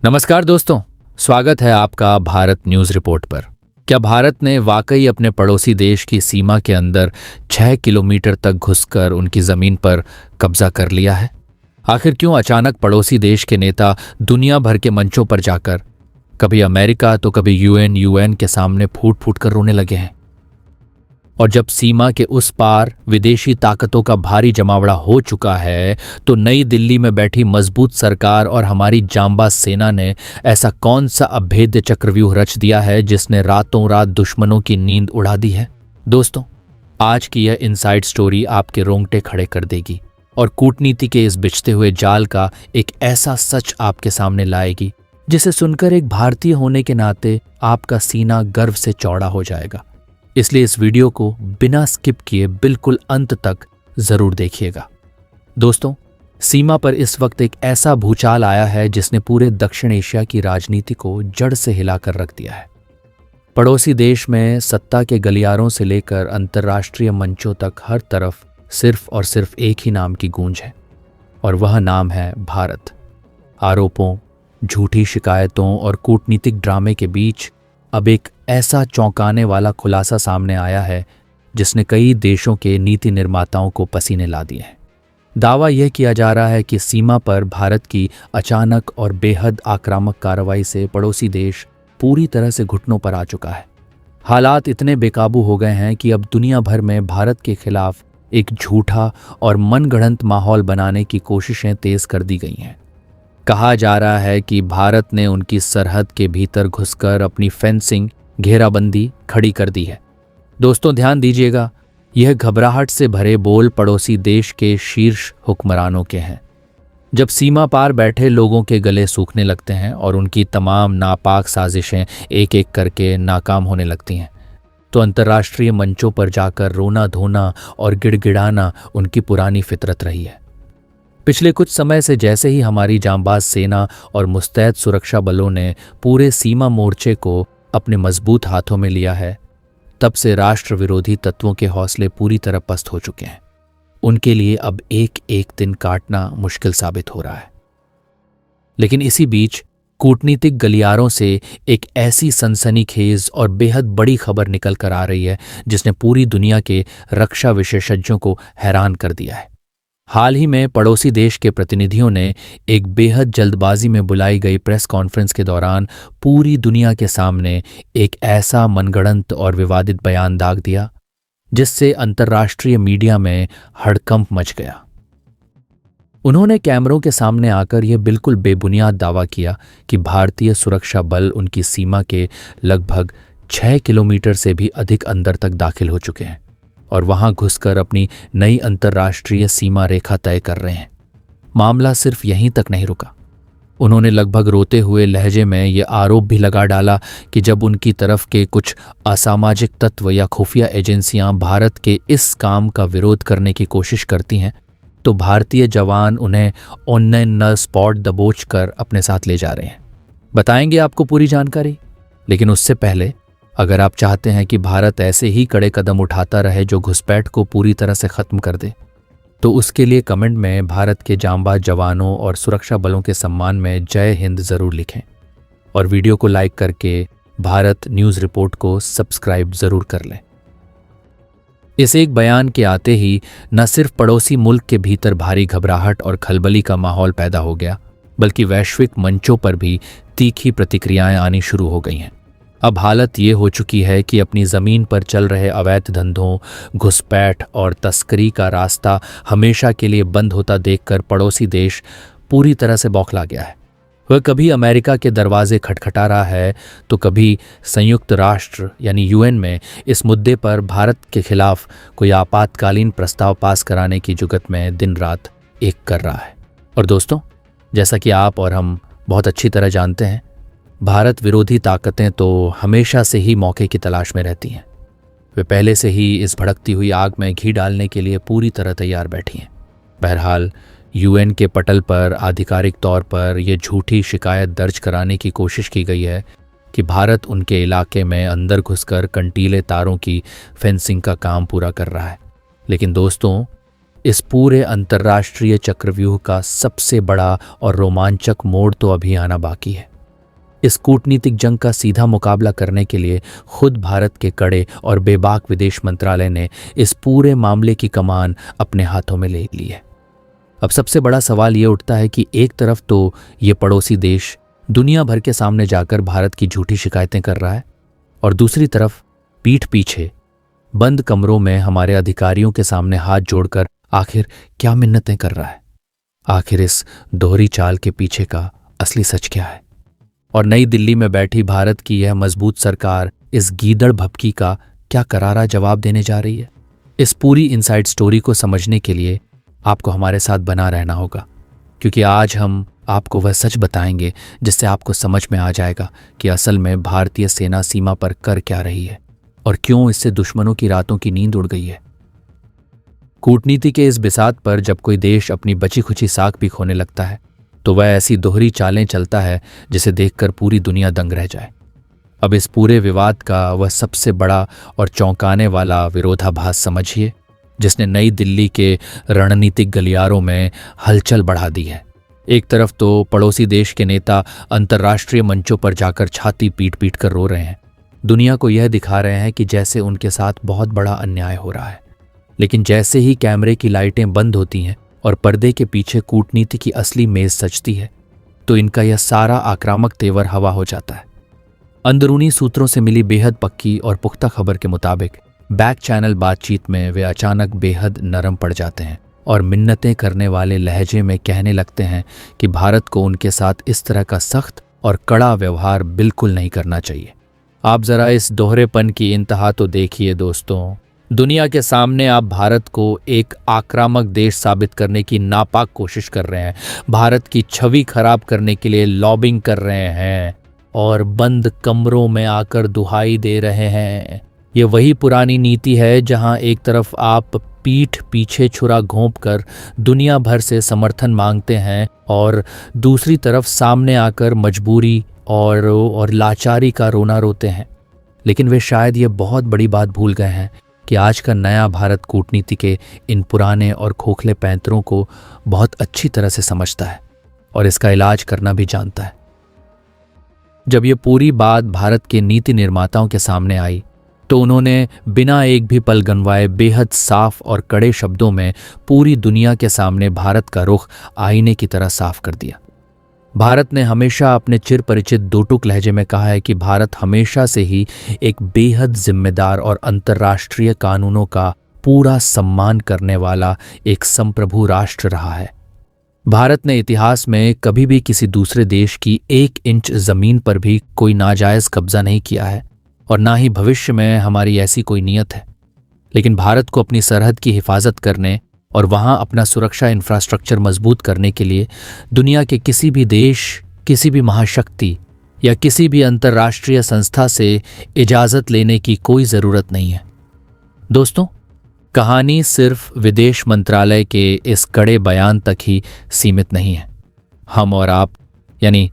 नमस्कार दोस्तों, स्वागत है आपका भारत न्यूज रिपोर्ट पर। क्या भारत ने वाकई अपने पड़ोसी देश की सीमा के अंदर 6 किलोमीटर तक घुसकर उनकी जमीन पर कब्जा कर लिया है? आखिर क्यों अचानक पड़ोसी देश के नेता दुनिया भर के मंचों पर जाकर कभी अमेरिका तो कभी यूएन के सामने फूट फूट कर रोने लगे हैं? और जब सीमा के उस पार विदेशी ताकतों का भारी जमावड़ा हो चुका है, तो नई दिल्ली में बैठी मजबूत सरकार और हमारी जांबाज सेना ने ऐसा कौन सा अभेद्य चक्रव्यूह रच दिया है जिसने रातों रात दुश्मनों की नींद उड़ा दी है? दोस्तों, आज की यह इनसाइड स्टोरी आपके रोंगटे खड़े कर देगी और कूटनीति के इस बिछते हुए जाल का एक ऐसा सच आपके सामने लाएगी जिसे सुनकर एक भारतीय होने के नाते आपका सीना गर्व से चौड़ा हो जाएगा। इसलिए इस वीडियो को बिना स्किप किए बिल्कुल अंत तक जरूर देखिएगा। दोस्तों, सीमा पर इस वक्त एक ऐसा भूचाल आया है जिसने पूरे दक्षिण एशिया की राजनीति को जड़ से हिलाकर रख दिया है। पड़ोसी देश में सत्ता के गलियारों से लेकर अंतर्राष्ट्रीय मंचों तक हर तरफ सिर्फ और सिर्फ एक ही नाम की गूंज है, और वह नाम है भारत। आरोपों, झूठी शिकायतों और कूटनीतिक ड्रामे के बीच अब एक ऐसा चौंकाने वाला खुलासा सामने आया है जिसने कई देशों के नीति निर्माताओं को पसीने ला दिए हैं। दावा यह किया जा रहा है कि सीमा पर भारत की अचानक और बेहद आक्रामक कार्रवाई से पड़ोसी देश पूरी तरह से घुटनों पर आ चुका है। हालात इतने बेकाबू हो गए हैं कि अब दुनिया भर में भारत के खिलाफ एक झूठा और मनगढ़ंत माहौल बनाने की कोशिशें तेज कर दी गई हैं। कहा जा रहा है कि भारत ने उनकी सरहद के भीतर घुसकर अपनी फेंसिंग घेराबंदी खड़ी कर दी है। दोस्तों, ध्यान दीजिएगा, यह घबराहट से भरे बोल पड़ोसी देश के शीर्ष हुक्मरानों के हैं। जब सीमा पार बैठे लोगों के गले सूखने लगते हैं और उनकी तमाम नापाक साजिशें एक एक करके नाकाम होने लगती हैं, तो अंतर्राष्ट्रीय मंचों पर जाकर रोना धोना और गिड़गिड़ाना उनकी पुरानी फितरत रही है। पिछले कुछ समय से जैसे ही हमारी जांबाज सेना और मुस्तैद सुरक्षा बलों ने पूरे सीमा मोर्चे को अपने मजबूत हाथों में लिया है, तब से राष्ट्र विरोधी तत्वों के हौसले पूरी तरह पस्त हो चुके हैं। उनके लिए अब एक एक दिन काटना मुश्किल साबित हो रहा है। लेकिन इसी बीच कूटनीतिक गलियारों से एक ऐसी सनसनीखेज और बेहद बड़ी खबर निकल कर आ रही है जिसने पूरी दुनिया के रक्षा विशेषज्ञों को हैरान कर दिया है। हाल ही में पड़ोसी देश के प्रतिनिधियों ने एक बेहद जल्दबाजी में बुलाई गई प्रेस कॉन्फ्रेंस के दौरान पूरी दुनिया के सामने एक ऐसा मनगढ़ंत और विवादित बयान दाग दिया जिससे अंतर्राष्ट्रीय मीडिया में हड़कंप मच गया। उन्होंने कैमरों के सामने आकर यह बिल्कुल बेबुनियाद दावा किया कि भारतीय सुरक्षा बल उनकी सीमा के लगभग 6 किलोमीटर से भी अधिक अंदर तक दाखिल हो चुके हैं और वहां घुसकर अपनी नई अंतर्राष्ट्रीय सीमा रेखा तय कर रहे हैं। मामला सिर्फ यहीं तक नहीं रुका। उन्होंने लगभग रोते हुए लहजे में यह आरोप भी लगा डाला कि जब उनकी तरफ के कुछ असामाजिक तत्व या खुफिया एजेंसियां भारत के इस काम का विरोध करने की कोशिश करती हैं, तो भारतीय जवान उन्हें ऑन स्पॉट दबोच कर अपने साथ ले जा रहे हैं। बताएंगे आपको पूरी जानकारी, लेकिन उससे पहले अगर आप चाहते हैं कि भारत ऐसे ही कड़े कदम उठाता रहे जो घुसपैठ को पूरी तरह से खत्म कर दे, तो उसके लिए कमेंट में भारत के जांबाज जवानों और सुरक्षा बलों के सम्मान में जय हिंद जरूर लिखें और वीडियो को लाइक करके भारत न्यूज रिपोर्ट को सब्सक्राइब जरूर कर लें। इस एक बयान के आते ही न सिर्फ पड़ोसी मुल्क के भीतर भारी घबराहट और खलबली का माहौल पैदा हो गया, बल्कि वैश्विक मंचों पर भी तीखी प्रतिक्रियाएं आनी शुरू हो गई हैं। अब हालत ये हो चुकी है कि अपनी ज़मीन पर चल रहे अवैध धंधों, घुसपैठ और तस्करी का रास्ता हमेशा के लिए बंद होता देखकर पड़ोसी देश पूरी तरह से बौखला गया है। वह कभी अमेरिका के दरवाजे खटखटा रहा है, तो कभी संयुक्त राष्ट्र यानी यूएन में इस मुद्दे पर भारत के खिलाफ कोई आपातकालीन प्रस्ताव पास कराने की जुगत में दिन रात एक कर रहा है। और दोस्तों, जैसा कि आप और हम बहुत अच्छी तरह जानते हैं, भारत विरोधी ताकतें तो हमेशा से ही मौके की तलाश में रहती हैं। वे पहले से ही इस भड़कती हुई आग में घी डालने के लिए पूरी तरह तैयार बैठी हैं। बहरहाल, यूएन के पटल पर आधिकारिक तौर पर यह झूठी शिकायत दर्ज कराने की कोशिश की गई है कि भारत उनके इलाके में अंदर घुसकर कंटीले तारों की फेंसिंग का काम पूरा कर रहा है। लेकिन दोस्तों, इस पूरे अंतर्राष्ट्रीय चक्रव्यूह का सबसे बड़ा और रोमांचक मोड़ तो अभी आना बाकी है। इस कूटनीतिक जंग का सीधा मुकाबला करने के लिए खुद भारत के कड़े और बेबाक विदेश मंत्रालय ने इस पूरे मामले की कमान अपने हाथों में ले ली है। अब सबसे बड़ा सवाल ये उठता है कि एक तरफ तो ये पड़ोसी देश दुनिया भर के सामने जाकर भारत की झूठी शिकायतें कर रहा है और दूसरी तरफ पीठ पीछे बंद कमरों में हमारे अधिकारियों के सामने हाथ जोड़कर आखिर क्या मिन्नतें कर रहा है। आखिर इस दोहरी चाल के पीछे का असली सच क्या है और नई दिल्ली में बैठी भारत की यह मजबूत सरकार इस गीदड़ भभकी का क्या करारा जवाब देने जा रही है। इस पूरी इनसाइड स्टोरी को समझने के लिए आपको हमारे साथ बना रहना होगा, क्योंकि आज हम आपको वह सच बताएंगे जिससे आपको समझ में आ जाएगा कि असल में भारतीय सेना सीमा पर कर क्या रही है और क्यों इससे दुश्मनों की रातों की नींद उड़ गई है। कूटनीति के इस बिसात पर जब कोई देश अपनी बची खुची साख भी खोने लगता है तो वह ऐसी दोहरी चालें चलता है जिसे देखकर पूरी दुनिया दंग रह जाए। अब इस पूरे विवाद का वह सबसे बड़ा और चौंकाने वाला विरोधाभास समझिए जिसने नई दिल्ली के रणनीतिक गलियारों में हलचल बढ़ा दी है। एक तरफ तो पड़ोसी देश के नेता अंतर्राष्ट्रीय मंचों पर जाकर छाती पीट पीट कर रो रहे हैं, दुनिया को यह दिखा रहे हैं कि जैसे उनके साथ बहुत बड़ा अन्याय हो रहा है। लेकिन जैसे ही कैमरे की लाइटें बंद होती हैं और पर्दे के पीछे कूटनीति की असली मेज सजती है तो इनका यह सारा आक्रामक तेवर हवा हो जाता है। अंदरूनी सूत्रों से मिली बेहद पक्की और पुख्ता खबर के मुताबिक बैक चैनल बातचीत में वे अचानक बेहद नरम पड़ जाते हैं और मिन्नतें करने वाले लहजे में कहने लगते हैं कि भारत को उनके साथ इस तरह का सख्त और कड़ा व्यवहार बिल्कुल नहीं करना चाहिए। आप जरा इस दोहरेपन की इंतहा तो देखिए दोस्तों। दुनिया के सामने आप भारत को एक आक्रामक देश साबित करने की नापाक कोशिश कर रहे हैं, भारत की छवि खराब करने के लिए लॉबिंग कर रहे हैं और बंद कमरों में आकर दुहाई दे रहे हैं। ये वही पुरानी नीति है जहां एक तरफ आप पीठ पीछे छुरा घोंप कर दुनिया भर से समर्थन मांगते हैं और दूसरी तरफ सामने आकर मजबूरी और लाचारी का रोना रोते हैं। लेकिन वे शायद ये बहुत बड़ी बात भूल गए हैं कि आज का नया भारत कूटनीति के इन पुराने और खोखले पैंतरों को बहुत अच्छी तरह से समझता है और इसका इलाज करना भी जानता है। जब ये पूरी बात भारत के नीति निर्माताओं के सामने आई तो उन्होंने बिना एक भी पल गंवाए बेहद साफ और कड़े शब्दों में पूरी दुनिया के सामने भारत का रुख आईने की तरह साफ कर दिया। भारत ने हमेशा अपने चिर परिचित दो टूक लहजे में कहा है कि भारत हमेशा से ही एक बेहद जिम्मेदार और अंतर्राष्ट्रीय कानूनों का पूरा सम्मान करने वाला एक संप्रभु राष्ट्र रहा है। भारत ने इतिहास में कभी भी किसी दूसरे देश की 1 इंच जमीन पर भी कोई नाजायज कब्जा नहीं किया है और ना ही भविष्य में हमारी ऐसी कोई नीयत है। लेकिन भारत को अपनी सरहद की हिफाजत करने और वहां अपना सुरक्षा इंफ्रास्ट्रक्चर मजबूत करने के लिए दुनिया के किसी भी देश, किसी भी महाशक्ति या किसी भी अंतर्राष्ट्रीय संस्था से इजाज़त लेने की कोई ज़रूरत नहीं है। दोस्तों, कहानी सिर्फ विदेश मंत्रालय के इस कड़े बयान तक ही सीमित नहीं है। हम और आप यानी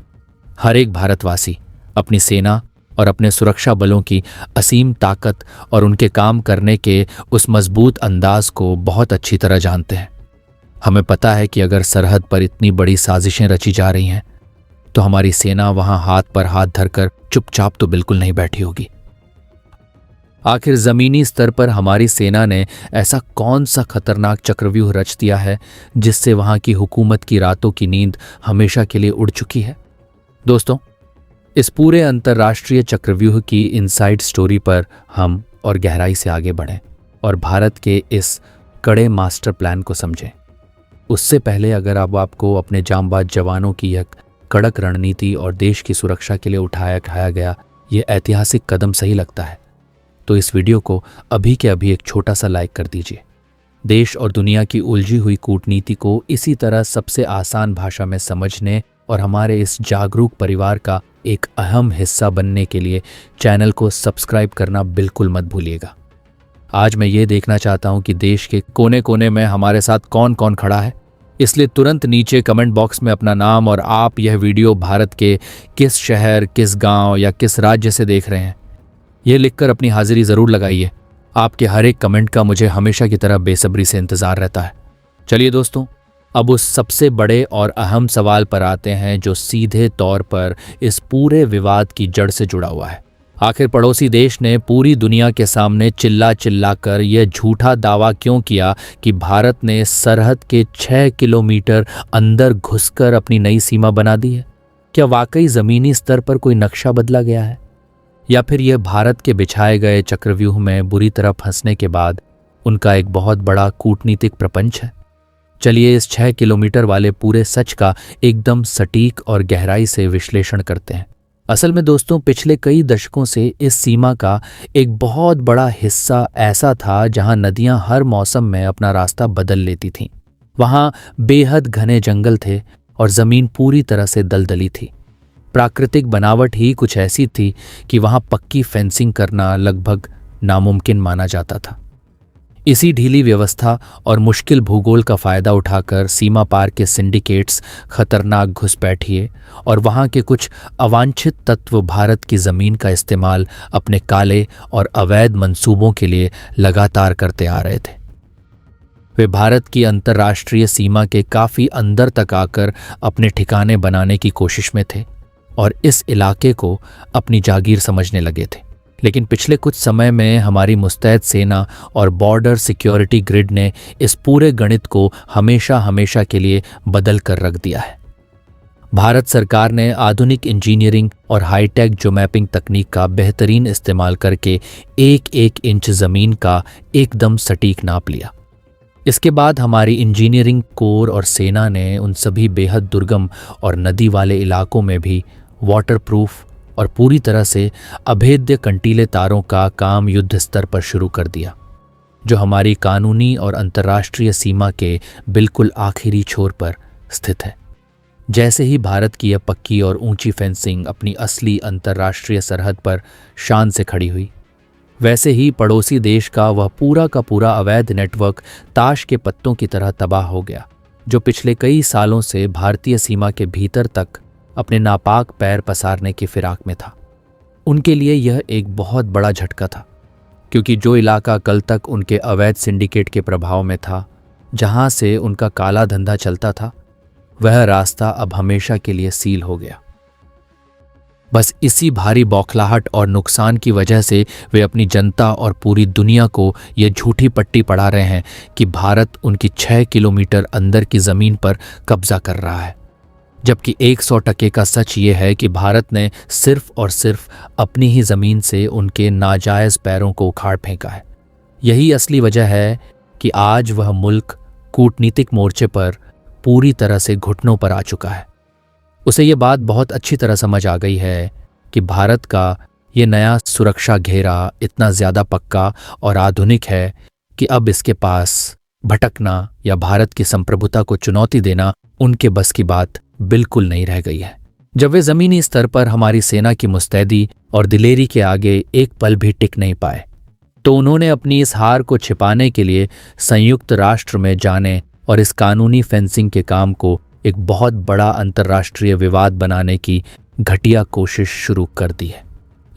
हर एक भारतवासी अपनी सेना और अपने सुरक्षा बलों की असीम ताकत और उनके काम करने के उस मजबूत अंदाज को बहुत अच्छी तरह जानते हैं। हमें पता है कि अगर सरहद पर इतनी बड़ी साजिशें रची जा रही हैं तो हमारी सेना वहां हाथ पर हाथ धरकर चुपचाप तो बिल्कुल नहीं बैठी होगी। आखिर जमीनी स्तर पर हमारी सेना ने ऐसा कौन सा खतरनाक चक्रव्यूह रच दिया है जिससे वहां की हुकूमत की रातों की नींद हमेशा के लिए उड़ चुकी है। दोस्तों, इस पूरे अंतर्राष्ट्रीय चक्रव्यूह की इनसाइड स्टोरी पर हम और गहराई से आगे बढ़ें और भारत के इस कड़े मास्टर प्लान को समझें। उससे पहले अगर अब आपको अपने जांबाज जवानों की यह कड़क रणनीति और देश की सुरक्षा के लिए उठाया गया ये ऐतिहासिक कदम सही लगता है तो इस वीडियो को अभी के अभी एक छोटा सा लाइक कर दीजिए। देश और दुनिया की उलझी हुई कूटनीति को इसी तरह सबसे आसान भाषा में समझने और हमारे इस जागरूक परिवार का एक अहम हिस्सा बनने के लिए चैनल को सब्सक्राइब करना बिल्कुल मत भूलिएगा। आज मैं ये देखना चाहता हूँ कि देश के कोने कोने में हमारे साथ कौन कौन खड़ा है, इसलिए तुरंत नीचे कमेंट बॉक्स में अपना नाम और आप यह वीडियो भारत के किस शहर, किस गांव या किस राज्य से देख रहे हैं ये लिखकर अपनी हाजिरी ज़रूर लगाइए। आपके हर एक कमेंट का मुझे हमेशा की तरह बेसब्री से इंतज़ार रहता है। चलिए दोस्तों, अब उस सबसे बड़े और अहम सवाल पर आते हैं जो सीधे तौर पर इस पूरे विवाद की जड़ से जुड़ा हुआ है। आखिर पड़ोसी देश ने पूरी दुनिया के सामने चिल्ला चिल्ला कर यह झूठा दावा क्यों किया कि भारत ने सरहद के 6 किलोमीटर अंदर घुसकर अपनी नई सीमा बना दी है? क्या वाकई जमीनी स्तर पर कोई नक्शा बदला गया है, या फिर यह भारत के बिछाए गए चक्रव्यूह में बुरी तरह फंसने के बाद उनका एक बहुत बड़ा कूटनीतिक प्रपंच है? चलिए इस 6 किलोमीटर वाले पूरे सच का एकदम सटीक और गहराई से विश्लेषण करते हैं। असल में दोस्तों, पिछले कई दशकों से इस सीमा का एक बहुत बड़ा हिस्सा ऐसा था जहां नदियां हर मौसम में अपना रास्ता बदल लेती थीं। वहां बेहद घने जंगल थे और जमीन पूरी तरह से दलदली थी। प्राकृतिक बनावट ही कुछ ऐसी थी कि वहां पक्की फेंसिंग करना लगभग नामुमकिन माना जाता था। इसी ढीली व्यवस्था और मुश्किल भूगोल का फायदा उठाकर सीमा पार के सिंडिकेट्स खतरनाक घुसपैठिए और वहां के कुछ अवांछित तत्व भारत की जमीन का इस्तेमाल अपने काले और अवैध मंसूबों के लिए लगातार करते आ रहे थे। वे भारत की अंतर्राष्ट्रीय सीमा के काफी अंदर तक आकर अपने ठिकाने बनाने की कोशिश में थे और इस इलाके को अपनी जागीर समझने लगे थे। लेकिन पिछले कुछ समय में हमारी मुस्तैद सेना और बॉर्डर सिक्योरिटी ग्रिड ने इस पूरे गणित को हमेशा हमेशा के लिए बदल कर रख दिया है। भारत सरकार ने आधुनिक इंजीनियरिंग और हाईटेक ज्योमैपिंग तकनीक का बेहतरीन इस्तेमाल करके एक एक इंच जमीन का एकदम सटीक नाप लिया। इसके बाद हमारी इंजीनियरिंग कोर और सेना ने उन सभी बेहद दुर्गम और नदी वाले इलाकों में भी वाटरप्रूफ और पूरी तरह से अभेद्य कंटीले तारों का काम युद्ध स्तर पर शुरू कर दिया, जो हमारी कानूनी और अंतर्राष्ट्रीय सीमा के बिल्कुल आखिरी छोर पर स्थित है। जैसे ही भारत की यह पक्की और ऊंची फेंसिंग अपनी असली अंतर्राष्ट्रीय सरहद पर शान से खड़ी हुई, वैसे ही पड़ोसी देश का वह पूरा का पूरा अवैध नेटवर्क ताश के पत्तों की तरह तबाह हो गया, जो पिछले कई सालों से भारतीय सीमा के भीतर तक अपने नापाक पैर पसारने की फिराक में था। उनके लिए यह एक बहुत बड़ा झटका था, क्योंकि जो इलाका कल तक उनके अवैध सिंडिकेट के प्रभाव में था, जहां से उनका काला धंधा चलता था, वह रास्ता अब हमेशा के लिए सील हो गया। बस इसी भारी बौखलाहट और नुकसान की वजह से वे अपनी जनता और पूरी दुनिया को यह झूठी पट्टी पढ़ा रहे हैं कि भारत उनकी 6 किलोमीटर अंदर की जमीन पर कब्जा कर रहा है, जबकि 100% का सच ये है कि भारत ने सिर्फ और सिर्फ अपनी ही जमीन से उनके नाजायज पैरों को उखाड़ फेंका है। यही असली वजह है कि आज वह मुल्क कूटनीतिक मोर्चे पर पूरी तरह से घुटनों पर आ चुका है। उसे ये बात बहुत अच्छी तरह समझ आ गई है कि भारत का ये नया सुरक्षा घेरा इतना ज़्यादा पक्का और आधुनिक है कि अब इसके पास भटकना या भारत की संप्रभुता को चुनौती देना उनके बस की बात बिल्कुल नहीं रह गई है। जब वे ज़मीनी स्तर पर हमारी सेना की मुस्तैदी और दिलेरी के आगे एक पल भी टिक नहीं पाए, तो उन्होंने अपनी इस हार को छिपाने के लिए संयुक्त राष्ट्र में जाने और इस कानूनी फेंसिंग के काम को एक बहुत बड़ा अंतर्राष्ट्रीय विवाद बनाने की घटिया कोशिश शुरू कर दी है।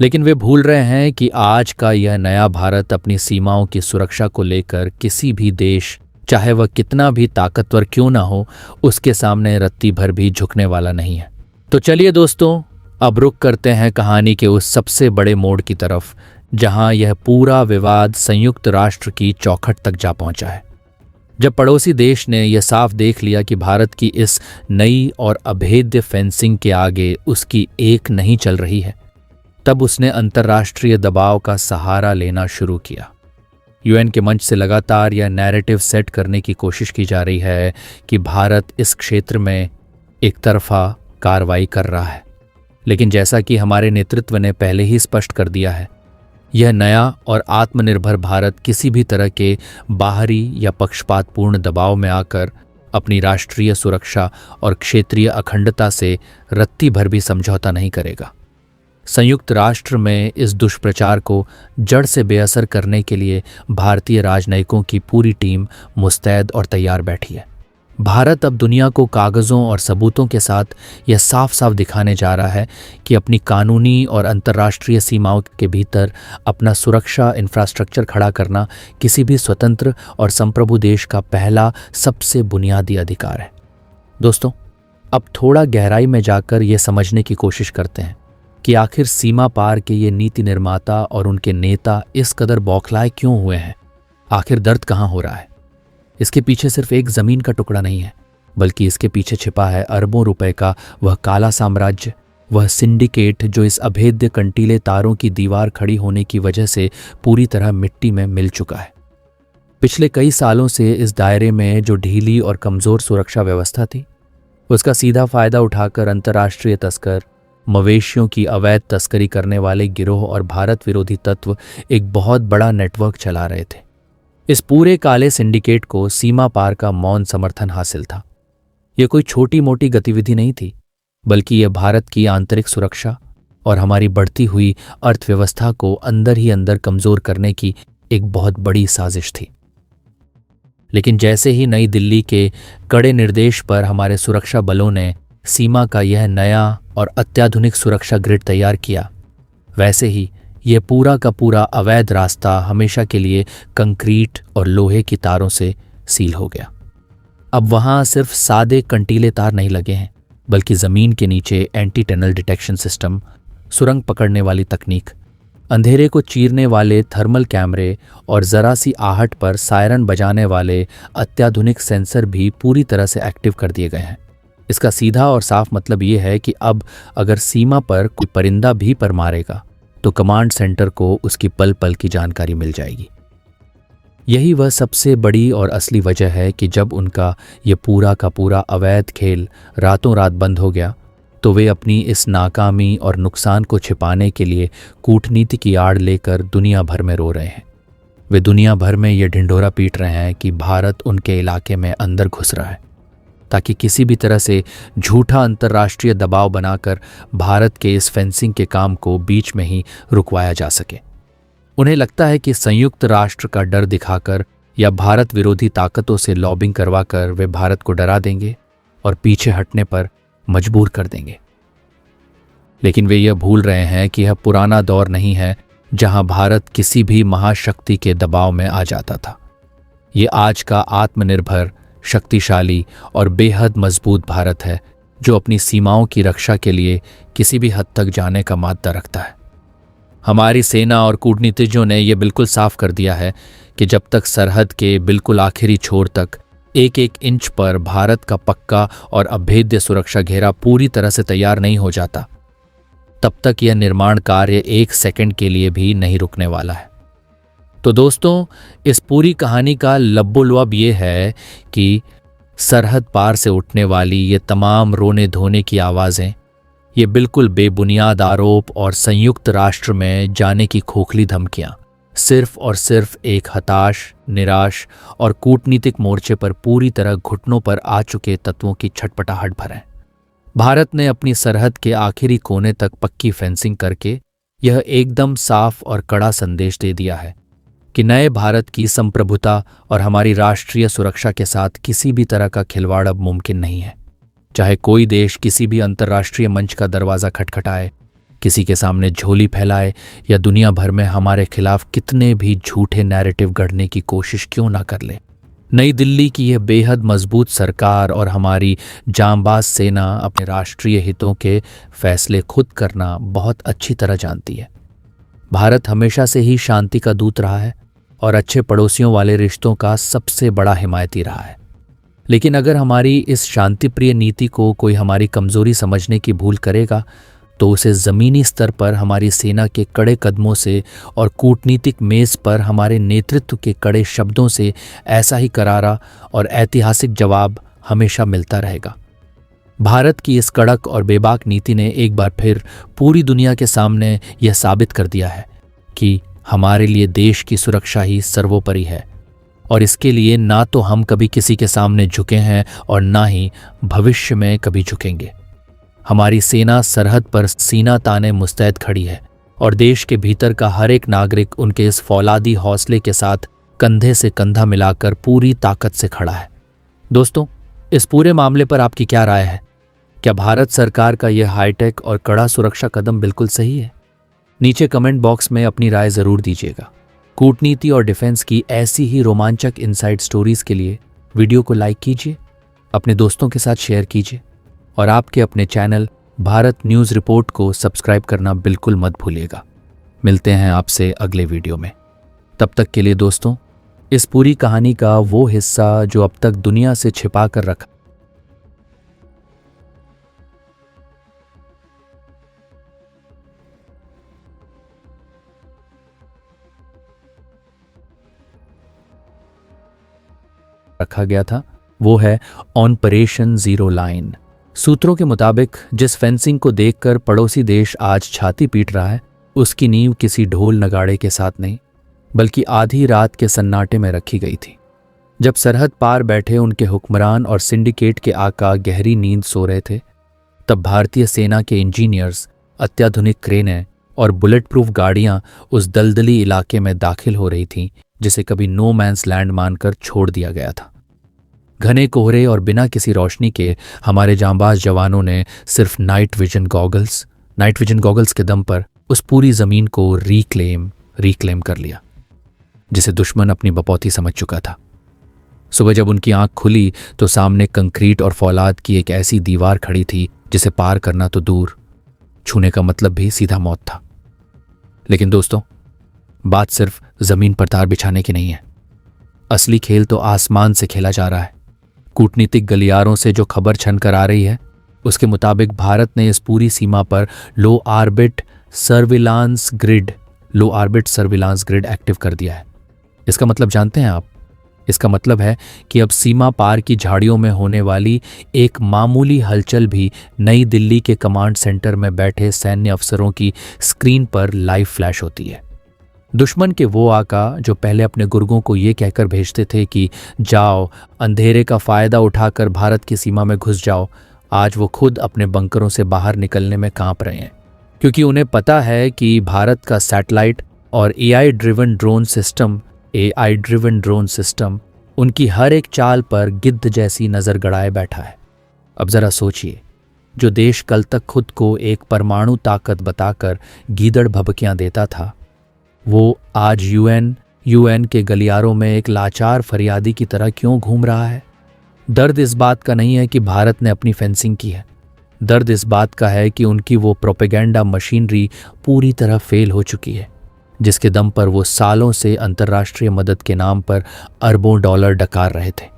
लेकिन वे भूल रहे हैं कि आज का यह नया भारत अपनी सीमाओं की सुरक्षा को लेकर किसी भी देश, चाहे वह कितना भी ताकतवर क्यों ना हो, उसके सामने रत्ती भर भी झुकने वाला नहीं है। तो चलिए दोस्तों, अब रुक करते हैं कहानी के उस सबसे बड़े मोड़ की तरफ, जहां यह पूरा विवाद संयुक्त राष्ट्र की चौखट तक जा पहुंचा है। जब पड़ोसी देश ने यह साफ देख लिया कि भारत की इस नई और अभेद्य फेंसिंग के आगे उसकी एक नहीं चल रही है, तब उसने अंतर्राष्ट्रीय दबाव का सहारा लेना शुरू किया। यूएन के मंच से लगातार यह नैरेटिव सेट करने की कोशिश की जा रही है कि भारत इस क्षेत्र में एक तरफा कार्रवाई कर रहा है। लेकिन जैसा कि हमारे नेतृत्व ने पहले ही स्पष्ट कर दिया है, यह नया और आत्मनिर्भर भारत किसी भी तरह के बाहरी या पक्षपातपूर्ण दबाव में आकर अपनी राष्ट्रीय सुरक्षा और क्षेत्रीय अखंडता से रत्ती भर भी समझौता नहीं करेगा। संयुक्त राष्ट्र में इस दुष्प्रचार को जड़ से बेअसर करने के लिए भारतीय राजनयिकों की पूरी टीम मुस्तैद और तैयार बैठी है। भारत अब दुनिया को कागज़ों और सबूतों के साथ यह साफ साफ दिखाने जा रहा है कि अपनी कानूनी और अंतर्राष्ट्रीय सीमाओं के भीतर अपना सुरक्षा इंफ्रास्ट्रक्चर खड़ा करना किसी भी स्वतंत्र और संप्रभु देश का पहला सबसे बुनियादी अधिकार है। दोस्तों, अब थोड़ा गहराई में जाकर यह समझने की कोशिश करते हैं कि आखिर सीमा पार के ये नीति निर्माता और उनके नेता इस कदर बौखलाए क्यों हुए हैं। आखिर दर्द कहाँ हो रहा है। इसके पीछे सिर्फ एक जमीन का टुकड़ा नहीं है, बल्कि इसके पीछे छिपा है अरबों रुपए का वह काला साम्राज्य, वह सिंडिकेट जो इस अभेद्य कंटीले तारों की दीवार खड़ी होने की वजह से पूरी तरह मिट्टी में मिल चुका है। पिछले कई सालों से इस दायरे में जो ढीली और कमजोर सुरक्षा व्यवस्था थी, उसका सीधा फायदा उठाकर अंतर्राष्ट्रीय तस्कर, मवेशियों की अवैध तस्करी करने वाले गिरोह और भारत विरोधी तत्व एक बहुत बड़ा नेटवर्क चला रहे थे। इस पूरे काले सिंडिकेट को सीमा पार का मौन समर्थन हासिल था। यह कोई छोटी मोटी गतिविधि नहीं थी, बल्कि यह भारत की आंतरिक सुरक्षा और हमारी बढ़ती हुई अर्थव्यवस्था को अंदर ही अंदर कमजोर करने की एक बहुत बड़ी साजिश थी। लेकिन जैसे ही नई दिल्ली के कड़े निर्देश पर हमारे सुरक्षा बलों ने सीमा का यह नया और अत्याधुनिक सुरक्षा ग्रिड तैयार किया, वैसे ही यह पूरा का पूरा अवैध रास्ता हमेशा के लिए कंक्रीट और लोहे की तारों से सील हो गया। अब वहां सिर्फ सादे कंटीले तार नहीं लगे हैं, बल्कि जमीन के नीचे एंटी टनल डिटेक्शन सिस्टम, सुरंग पकड़ने वाली तकनीक, अंधेरे को चीरने वाले थर्मल कैमरे और जरा सी आहट पर सायरन बजाने वाले अत्याधुनिक सेंसर भी पूरी तरह से एक्टिव कर दिए गए हैं। इसका सीधा और साफ मतलब ये है कि अब अगर सीमा पर कोई परिंदा भी पर मारेगा तो कमांड सेंटर को उसकी पल पल की जानकारी मिल जाएगी। यही वह सबसे बड़ी और असली वजह है कि जब उनका ये पूरा का पूरा अवैध खेल रातों रात बंद हो गया, तो वे अपनी इस नाकामी और नुकसान को छिपाने के लिए कूटनीति की आड़ लेकर दुनिया भर में रो रहे हैं। वे दुनिया भर में ये ढिंढोरा पीट रहे हैं कि भारत उनके इलाके में अंदर घुस रहा है, ताकि किसी भी तरह से झूठा अंतर्राष्ट्रीय दबाव बनाकर भारत के इस फेंसिंग के काम को बीच में ही रुकवाया जा सके। उन्हें लगता है कि संयुक्त राष्ट्र का डर दिखाकर या भारत विरोधी ताकतों से लॉबिंग करवाकर वे भारत को डरा देंगे और पीछे हटने पर मजबूर कर देंगे। लेकिन वे यह भूल रहे हैं कि यह पुराना दौर नहीं है जहां भारत किसी भी महाशक्ति के दबाव में आ जाता था। ये आज का आत्मनिर्भर, शक्तिशाली और बेहद मजबूत भारत है, जो अपनी सीमाओं की रक्षा के लिए किसी भी हद तक जाने का माद्दा रखता है। हमारी सेना और कूटनीतिज्ञों ने यह बिल्कुल साफ कर दिया है कि जब तक सरहद के बिल्कुल आखिरी छोर तक एक एक इंच पर भारत का पक्का और अभेद्य सुरक्षा घेरा पूरी तरह से तैयार नहीं हो जाता, तब तक यह निर्माण कार्य एक सेकंड के लिए भी नहीं रुकने वाला है। तो दोस्तों, इस पूरी कहानी का लब्बो-लुअब ये है कि सरहद पार से उठने वाली ये तमाम रोने धोने की आवाज़ें, ये बिल्कुल बेबुनियाद आरोप और संयुक्त राष्ट्र में जाने की खोखली धमकियां सिर्फ और सिर्फ एक हताश, निराश और कूटनीतिक मोर्चे पर पूरी तरह घुटनों पर आ चुके तत्वों की छटपटाहट भर है। भारत ने अपनी सरहद के आखिरी कोने तक पक्की फेंसिंग करके यह एकदम साफ और कड़ा संदेश दे दिया है कि नए भारत की संप्रभुता और हमारी राष्ट्रीय सुरक्षा के साथ किसी भी तरह का खिलवाड़ अब मुमकिन नहीं है। चाहे कोई देश किसी भी अंतर्राष्ट्रीय मंच का दरवाज़ा खटखटाए, किसी के सामने झोली फैलाए या दुनिया भर में हमारे खिलाफ कितने भी झूठे नैरेटिव गढ़ने की कोशिश क्यों ना कर ले, नई दिल्ली की यह बेहद मजबूत सरकार और हमारी जांबाज सेना अपने राष्ट्रीय हितों के फैसले खुद करना बहुत अच्छी तरह जानती है। भारत हमेशा से ही शांति का दूत रहा है और अच्छे पड़ोसियों वाले रिश्तों का सबसे बड़ा हिमायती रहा है। लेकिन अगर हमारी इस शांतिप्रिय नीति को कोई हमारी कमजोरी समझने की भूल करेगा, तो उसे ज़मीनी स्तर पर हमारी सेना के कड़े कदमों से और कूटनीतिक मेज़ पर हमारे नेतृत्व के कड़े शब्दों से ऐसा ही करारा और ऐतिहासिक जवाब हमेशा मिलता रहेगा। भारत की इस कड़क और बेबाक नीति ने एक बार फिर पूरी दुनिया के सामने यह साबित कर दिया है कि हमारे लिए देश की सुरक्षा ही सर्वोपरि है, और इसके लिए ना तो हम कभी किसी के सामने झुके हैं और ना ही भविष्य में कभी झुकेंगे। हमारी सेना सरहद पर सीना ताने मुस्तैद खड़ी है और देश के भीतर का हर एक नागरिक उनके इस फौलादी हौसले के साथ कंधे से कंधा मिलाकर पूरी ताकत से खड़ा है। दोस्तों, इस पूरे मामले पर आपकी क्या राय है? क्या भारत सरकार का यह हाईटेक और कड़ा सुरक्षा कदम बिल्कुल सही है? नीचे कमेंट बॉक्स में अपनी राय जरूर दीजिएगा। कूटनीति और डिफेंस की ऐसी ही रोमांचक इनसाइड स्टोरीज के लिए वीडियो को लाइक कीजिए, अपने दोस्तों के साथ शेयर कीजिए और आपके अपने चैनल भारत न्यूज़ रिपोर्ट को सब्सक्राइब करना बिल्कुल मत भूलिएगा। मिलते हैं आपसे अगले वीडियो में। तब तक के लिए दोस्तों, इस पूरी कहानी का वो हिस्सा जो अब तक दुनिया से छिपा कर रखा गया था, वो है ऑपरेशन जीरो लाइन। सूत्रों के मुताबिक जिस फेंसिंग को देखकर पड़ोसी देश आज छाती पीट रहा है, उसकी नींव किसी ढोल नगाड़े के साथ नहीं, बल्कि आधी रात के सन्नाटे में रखी गई थी। जब सरहद पार बैठे उनके हुक्मरान और सिंडिकेट के आका गहरी नींद सो रहे थे, तब भारतीय सेना के इंजीनियर्स, अत्याधुनिक क्रेनें और बुलेट प्रूफ गाड़ियां उस दलदली इलाके में दाखिल हो रही थीं जिसे कभी नो मैंस लैंड मानकर छोड़ दिया गया था। घने कोहरे और बिना किसी रोशनी के हमारे जांबाज जवानों ने सिर्फ नाइट विजन गॉगल्स के दम पर उस पूरी जमीन को रिक्लेम कर लिया जिसे दुश्मन अपनी बपौती समझ चुका था। सुबह जब उनकी आंख खुली तो सामने कंक्रीट और फौलाद की एक ऐसी दीवार खड़ी थी जिसे पार करना तो दूर, छूने का मतलब भी सीधा मौत था। लेकिन दोस्तों, बात सिर्फ जमीन पर तार बिछाने की नहीं है। असली खेल तो आसमान से खेला जा रहा है। कूटनीतिक गलियारों से जो खबर छन कर आ रही है, उसके मुताबिक भारत ने इस पूरी सीमा पर लो ऑर्बिट सर्विलांस ग्रिड एक्टिव कर दिया है। इसका मतलब जानते हैं आप? इसका मतलब है कि अब सीमा पार की झाड़ियों में होने वाली एक मामूली हलचल भी नई दिल्ली के कमांड सेंटर में बैठे सैन्य अफसरों की स्क्रीन पर लाइव फ्लैश होती है। दुश्मन के वो आका जो पहले अपने गुर्गों को ये कहकर भेजते थे कि जाओ, अंधेरे का फायदा उठाकर भारत की सीमा में घुस जाओ, आज वो खुद अपने बंकरों से बाहर निकलने में कांप रहे हैं, क्योंकि उन्हें पता है कि भारत का सैटेलाइट और एआई ड्रिवन ड्रोन सिस्टम उनकी हर एक चाल पर गिद्ध जैसी नजर गड़ाए बैठा है। अब जरा सोचिए, जो देश कल तक खुद को एक परमाणु ताकत बताकर गीदड़ भभकियां देता था, वो आज यूएन के गलियारों में एक लाचार फरियादी की तरह क्यों घूम रहा है? दर्द इस बात का नहीं है कि भारत ने अपनी फेंसिंग की है। दर्द इस बात का है कि उनकी वो प्रोपेगेंडा मशीनरी पूरी तरह फेल हो चुकी है, जिसके दम पर वो सालों से अंतर्राष्ट्रीय मदद के नाम पर अरबों डॉलर डकार रहे थे।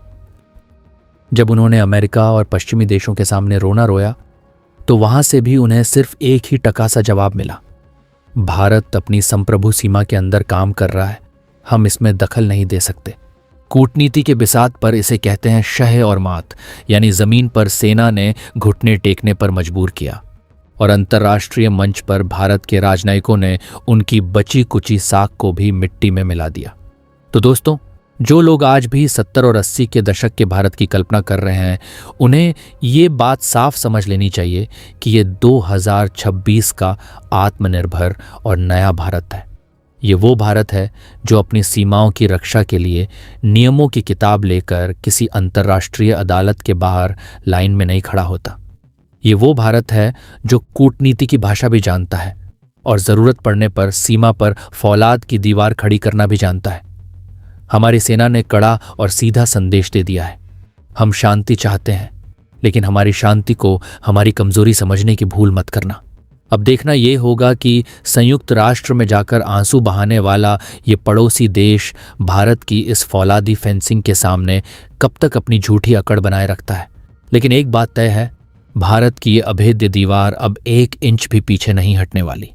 जब उन्होंने अमेरिका और पश्चिमी देशों के सामने रोना रोया, तो वहां से भी उन्हें सिर्फ एक ही टका सा जवाब मिला: भारत अपनी संप्रभु सीमा के अंदर काम कर रहा है, हम इसमें दखल नहीं दे सकते। कूटनीति के बिसात पर इसे कहते हैं शह और मात, यानी जमीन पर सेना ने घुटने टेकने पर मजबूर किया और अंतर्राष्ट्रीय मंच पर भारत के राजनयिकों ने उनकी बची कुची साख को भी मिट्टी में मिला दिया। तो दोस्तों, जो लोग आज भी 70 और 80 के दशक के भारत की कल्पना कर रहे हैं, उन्हें ये बात साफ समझ लेनी चाहिए कि ये 2026 का आत्मनिर्भर और नया भारत है। ये वो भारत है जो अपनी सीमाओं की रक्षा के लिए नियमों की किताब लेकर किसी अंतर्राष्ट्रीय अदालत के बाहर लाइन में नहीं खड़ा होता। ये वो भारत है जो कूटनीति की भाषा भी जानता है और ज़रूरत पड़ने पर सीमा पर फौलाद की दीवार खड़ी करना भी जानता है। हमारी सेना ने कड़ा और सीधा संदेश दे दिया है: हम शांति चाहते हैं, लेकिन हमारी शांति को हमारी कमजोरी समझने की भूल मत करना। अब देखना ये होगा कि संयुक्त राष्ट्र में जाकर आंसू बहाने वाला ये पड़ोसी देश भारत की इस फौलादी फेंसिंग के सामने कब तक अपनी झूठी अकड़ बनाए रखता है। लेकिन एक बात तय है, भारत की ये अभेद्य दीवार अब 1 इंच भी पीछे नहीं हटने वाली।